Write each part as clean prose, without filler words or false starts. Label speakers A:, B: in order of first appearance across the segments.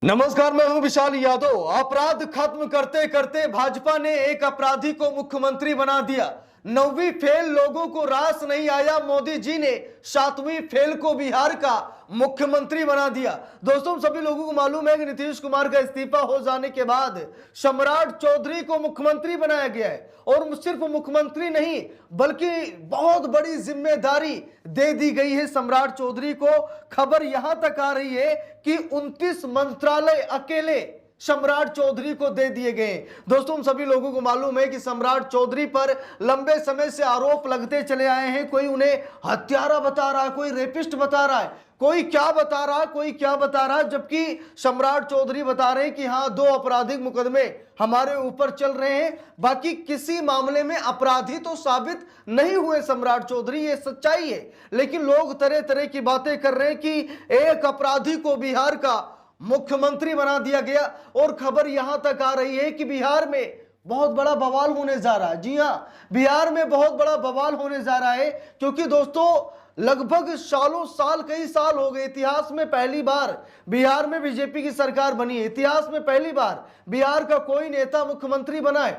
A: नमस्कार, मैं हूं विशाल यादव। अपराध खत्म करते करते भाजपा ने एक अपराधी को मुख्यमंत्री बना दिया। 9वीं फेल लोगों को रास नहीं आया, मोदी जी ने 7वीं फेल को बिहार का मुख्यमंत्री बना दिया। दोस्तों, सभी लोगों को मालूम है कि नीतीश कुमार का इस्तीफा हो जाने के बाद सम्राट चौधरी को मुख्यमंत्री बनाया गया है और सिर्फ मुख्यमंत्री नहीं बल्कि बहुत बड़ी जिम्मेदारी दे दी गई है सम्राट चौधरी को। खबर यहां तक आ रही है कि 29 मंत्रालय अकेले सम्राट चौधरी को दे दिए गए। दोस्तों, हम सभी लोगों को मालूम है कि सम्राट चौधरी पर लंबे समय से आरोप लगते चले आए हैं। कोई उन्हें हत्यारा बता रहा है, कोई रेपिस्ट बता रहा है, कोई क्या बता रहा है, कोई क्या बता रहा है, जबकि सम्राट चौधरी बता रहे हैं कि हाँ, 2 आपराधिक मुकदमे हमारे ऊपर चल रहे हैं। बाकी किसी मामले में अपराधी तो साबित नहीं हुए सम्राट चौधरी, ये सच्चाई है। लेकिन लोग तरह तरह की बातें कर रहे हैं कि एक अपराधी को बिहार का मुख्यमंत्री बना दिया गया। और खबर यहां तक आ रही है कि बिहार में बहुत बड़ा बवाल होने जा रहा है। जी हां, बिहार में बहुत बड़ा बवाल होने जा रहा है, क्योंकि दोस्तों लगभग सालों साल, कई साल हो गए, इतिहास में पहली बार बिहार में बीजेपी की सरकार बनी है। इतिहास में पहली बार बिहार का कोई नेता मुख्यमंत्री बना है।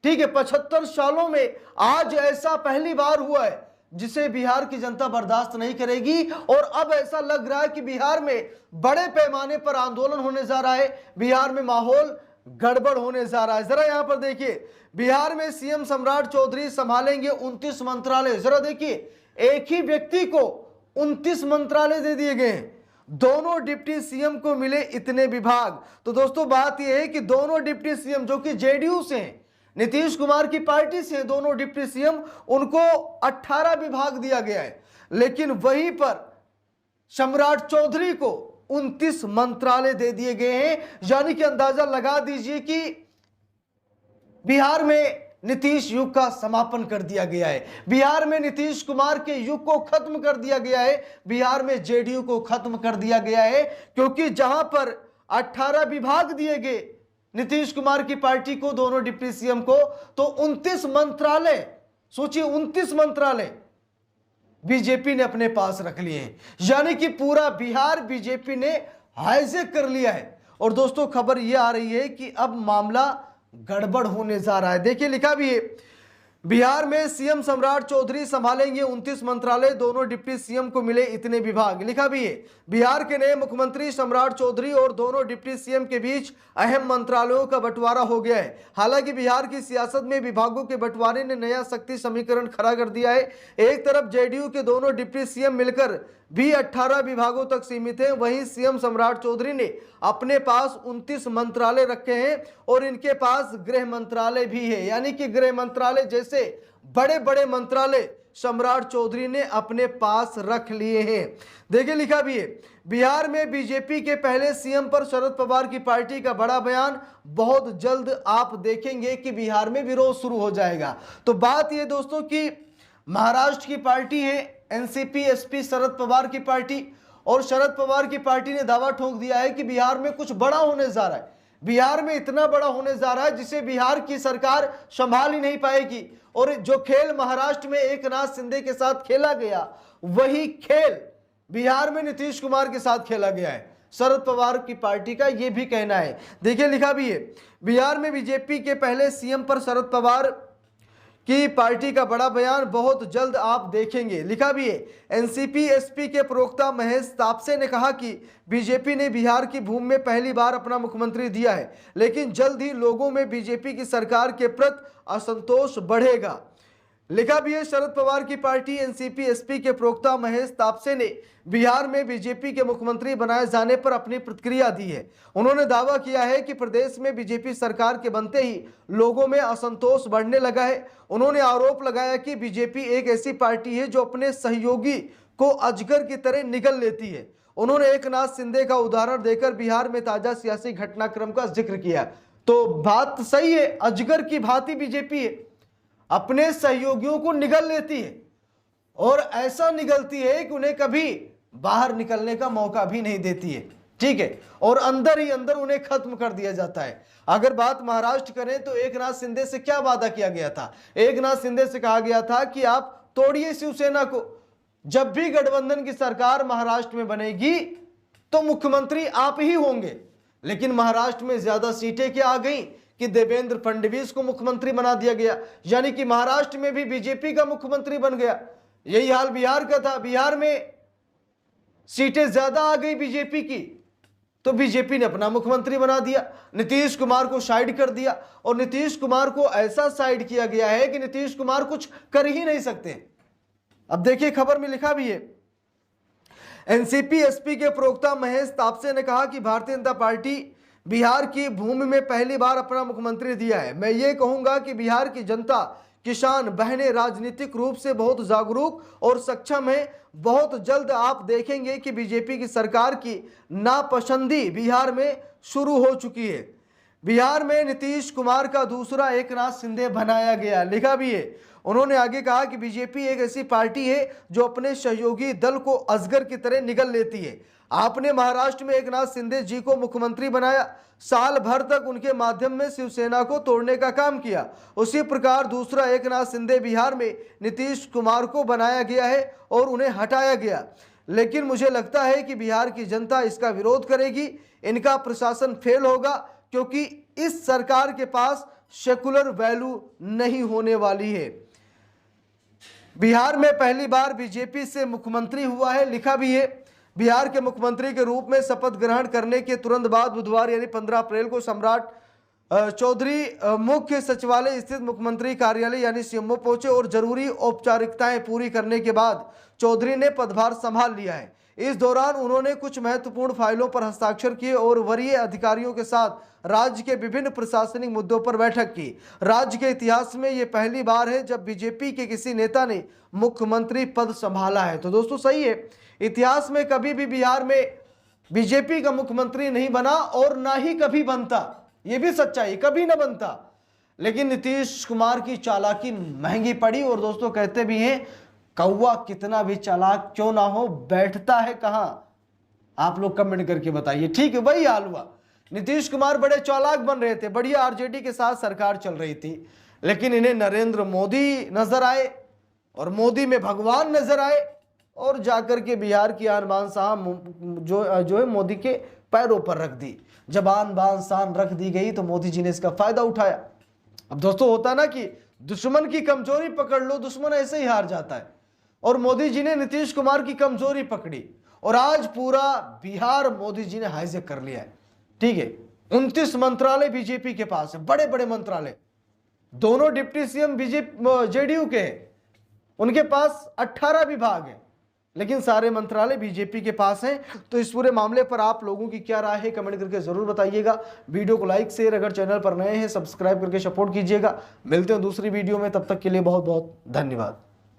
A: ठीक है, 75 सालों में आज ऐसा पहली बार हुआ है जिसे बिहार की जनता बर्दाश्त नहीं करेगी। और अब ऐसा लग रहा है कि बिहार में बड़े पैमाने पर आंदोलन होने जा रहा है, बिहार में माहौल गड़बड़ होने जा रहा है। जरा यहां पर देखिए, बिहार में सीएम सम्राट चौधरी संभालेंगे 29 मंत्रालय। जरा देखिए, एक ही व्यक्ति को 29 मंत्रालय दे दिए गए हैं। दोनों डिप्टी सीएम को मिले इतने विभाग। तो दोस्तों, बात यह है कि दोनों डिप्टी सीएम जो कि जेडीयू से हैं, नीतीश कुमार की पार्टी से दोनों डिप्टी सीएम, उनको 18 विभाग दिया गया है। लेकिन वहीं पर सम्राट चौधरी को 29 मंत्रालय दे दिए गए हैं। यानी कि अंदाजा लगा दीजिए कि बिहार में नीतीश युग का समापन कर दिया गया है। बिहार में नीतीश कुमार के युग को खत्म कर दिया गया है। बिहार में जेडीयू को खत्म कर दिया गया है, क्योंकि जहां पर 18 विभाग दिए गए नीतीश कुमार की पार्टी को, दोनों डिप्टी सीएम को, तो 29 मंत्रालय, सोचिए 29 मंत्रालय बीजेपी ने अपने पास रख लिए हैं। यानी कि पूरा बिहार बीजेपी ने हाईजैक कर लिया है। और दोस्तों, खबर यह आ रही है कि अब मामला गड़बड़ होने जा रहा है। देखिए, लिखा भी है, बिहार में सीएम सम्राट चौधरी संभालेंगे 29 मंत्रालय, दोनों डिप्टी सीएम को मिले इतने विभाग। लिखा भी है, बिहार के नए मुख्यमंत्री सम्राट चौधरी और दोनों डिप्टी सीएम के बीच अहम मंत्रालयों का बंटवारा हो गया है। हालांकि बिहार की सियासत में विभागों के बंटवारे ने नया शक्ति समीकरण खड़ा कर दिया है। एक तरफ जेडीयू के दोनों डिप्टी सीएम मिलकर भी 18 विभागों तक सीमित हैं, वहीं सीएम सम्राट चौधरी ने अपने पास 29 मंत्रालय रखे हैं और इनके पास गृह मंत्रालय भी है। यानी कि गृह मंत्रालय जैसे बड़े बड़े मंत्रालय सम्राट चौधरी ने अपने पास रख लिए हैं। देखिए, लिखा भी है, बिहार में बीजेपी के पहले सीएम पर शरद पवार की पार्टी का बड़ा बयान। बहुत जल्द आप देखेंगे कि बिहार में विरोध शुरू हो जाएगा। तो बात यह दोस्तों कि महाराष्ट्र की पार्टी है एनसीपी एसपी शरद पवार की पार्टी, और शरद पवार की पार्टी ने दावा ठोक दिया है कि बिहार में कुछ बड़ा होने जा रहा है। बिहार में इतना बड़ा होने जा रहा है जिसे बिहार की सरकार संभाल ही नहीं पाएगी। और जो खेल महाराष्ट्र में एकनाथ शिंदे के साथ खेला गया, वही खेल बिहार में नीतीश कुमार के साथ खेला गया है। शरद पवार की पार्टी का यह भी कहना है। देखिए, लिखा भी है, बिहार में बीजेपी के पहले सीएम पर शरद पवार की पार्टी का बड़ा बयान, बहुत जल्द आप देखेंगे। लिखा भी है, एनसीपी एसपी के प्रवक्ता महेश तापसे ने कहा कि बीजेपी ने बिहार की भूमि में पहली बार अपना मुख्यमंत्री दिया है, लेकिन जल्द ही लोगों में बीजेपी की सरकार के प्रति असंतोष बढ़ेगा। लिखा भी है, शरद पवार की पार्टी एनसीपी एसपी के प्रवक्ता महेश तापसे ने बिहार में बीजेपी के मुख्यमंत्री बनाए जाने पर अपनी प्रतिक्रिया दी है। उन्होंने दावा किया है कि प्रदेश में बीजेपी सरकार के बनते ही लोगों में असंतोष बढ़ने लगा है। उन्होंने आरोप लगाया कि बीजेपी एक ऐसी पार्टी है जो अपने सहयोगी को अजगर की तरह निगल लेती है। उन्होंने एकनाथ शिंदे का उदाहरण देकर बिहार में ताजा सियासी घटनाक्रम का जिक्र किया। तो बात सही है, अजगर की भांति बीजेपी है, अपने सहयोगियों को निगल लेती है और ऐसा निगलती है कि उन्हें कभी बाहर निकलने का मौका भी नहीं देती है। ठीक है, और अंदर ही अंदर उन्हें खत्म कर दिया जाता है। अगर बात महाराष्ट्र करें तो एकनाथ शिंदे से क्या वादा किया गया था? एकनाथ शिंदे से कहा गया था कि आप तोड़िए शिवसेना को, जब भी गठबंधन की सरकार महाराष्ट्र में बनेगी तो मुख्यमंत्री आप ही होंगे। लेकिन महाराष्ट्र में ज्यादा सीटें क्या आ गई कि देवेंद्र फडणवीस को मुख्यमंत्री बना दिया गया, यानी कि महाराष्ट्र में भी बीजेपी का मुख्यमंत्री बन गया। यही हाल बिहार का था, बिहार में सीटें ज्यादा आ गई बीजेपी की, तो बीजेपी ने अपना मुख्यमंत्री बना दिया, नीतीश कुमार को साइड कर दिया। और नीतीश कुमार को ऐसा साइड किया गया है कि नीतीश कुमार कुछ कर ही नहीं सकते। अब देखिए खबर में लिखा भी है, एनसीपी एसपी के प्रवक्ता महेश तापसे ने कहा कि भारतीय जनता पार्टी बिहार की भूमि में पहली बार अपना मुख्यमंत्री दिया है। मैं ये कहूंगा कि बिहार की जनता, किसान बहनें राजनीतिक रूप से बहुत जागरूक और सक्षम है। बहुत जल्द आप देखेंगे कि बीजेपी की सरकार की नापसंदी बिहार में शुरू हो चुकी है। बिहार में नीतीश कुमार का दूसरा एकनाथ शिंदे बनाया गया, लिखा भी है। उन्होंने आगे कहा कि बीजेपी एक ऐसी पार्टी है जो अपने सहयोगी दल को अजगर की तरह निगल लेती है। आपने महाराष्ट्र में एकनाथ शिंदे जी को मुख्यमंत्री बनाया, साल भर तक उनके माध्यम में शिवसेना को तोड़ने का काम किया। उसी प्रकार दूसरा एकनाथ शिंदे बिहार में नीतीश कुमार को बनाया गया है और उन्हें हटाया गया। लेकिन मुझे लगता है कि बिहार की जनता इसका विरोध करेगी, इनका प्रशासन फेल होगा, क्योंकि इस सरकार के पास सेकुलर वैल्यू नहीं होने वाली है। बिहार में पहली बार बीजेपी से मुख्यमंत्री हुआ है, लिखा भी है। बिहार के मुख्यमंत्री के रूप में शपथ ग्रहण करने के तुरंत बाद बुधवार यानी 15 अप्रैल को सम्राट चौधरी मुख्य सचिवालय स्थित मुख्यमंत्री कार्यालय यानी सीएमओ पहुंचे और जरूरी औपचारिकताएं पूरी करने के बाद चौधरी ने पदभार संभाल लिया है। इस दौरान उन्होंने कुछ महत्वपूर्ण फाइलों पर हस्ताक्षर किए और वरीय अधिकारियों के साथ राज्य के विभिन्न प्रशासनिक मुद्दों पर बैठक की। राज्य के इतिहास में यह पहली बार है जब बीजेपी के किसी नेता ने मुख्यमंत्री पद संभाला है। तो दोस्तों सही है, इतिहास में कभी भी बिहार में बीजेपी का मुख्यमंत्री नहीं बना और ना ही कभी बनता, यह भी सच्चाई, कभी ना बनता। लेकिन नीतीश कुमार की चालाकी महंगी पड़ी। और दोस्तों कहते भी हैं, कौवा कितना भी चालाक क्यों ना हो, बैठता है कहां? आप लोग कमेंट करके बताइए। ठीक है, वही हाल हुआ। नीतीश कुमार बड़े चालाक बन रहे थे, बढ़िया आरजेडी के साथ सरकार चल रही थी, लेकिन इन्हें नरेंद्र मोदी नजर आए और मोदी में भगवान नजर आए और जाकर के बिहार की आन बान शान जो है मोदी के पैरों पर रख दी। जब आन बान शान रख दी गई तो मोदी जी ने इसका फायदा उठाया। अब दोस्तों होता ना कि दुश्मन की कमजोरी पकड़ लो, दुश्मन ऐसे ही हार जाता है। और मोदी जी ने नीतीश कुमार की कमजोरी पकड़ी और आज पूरा बिहार मोदी जी ने हाईजेक कर लिया है। ठीक है, 29 मंत्रालय बीजेपी के पास है, बड़े बड़े मंत्रालय। दोनों डिप्टी सीएम बीजेपी जेडीयू के हैं, उनके पास 18 विभाग है, लेकिन सारे मंत्रालय बीजेपी के पास हैं। तो इस पूरे मामले पर आप लोगों की क्या राय है, कमेंट करके जरूर बताइएगा। वीडियो को लाइक शेयर, अगर चैनल पर नए हैं सब्सक्राइब करके सपोर्ट कीजिएगा। मिलते हैं दूसरी वीडियो में, तब तक के लिए बहुत बहुत धन्यवाद।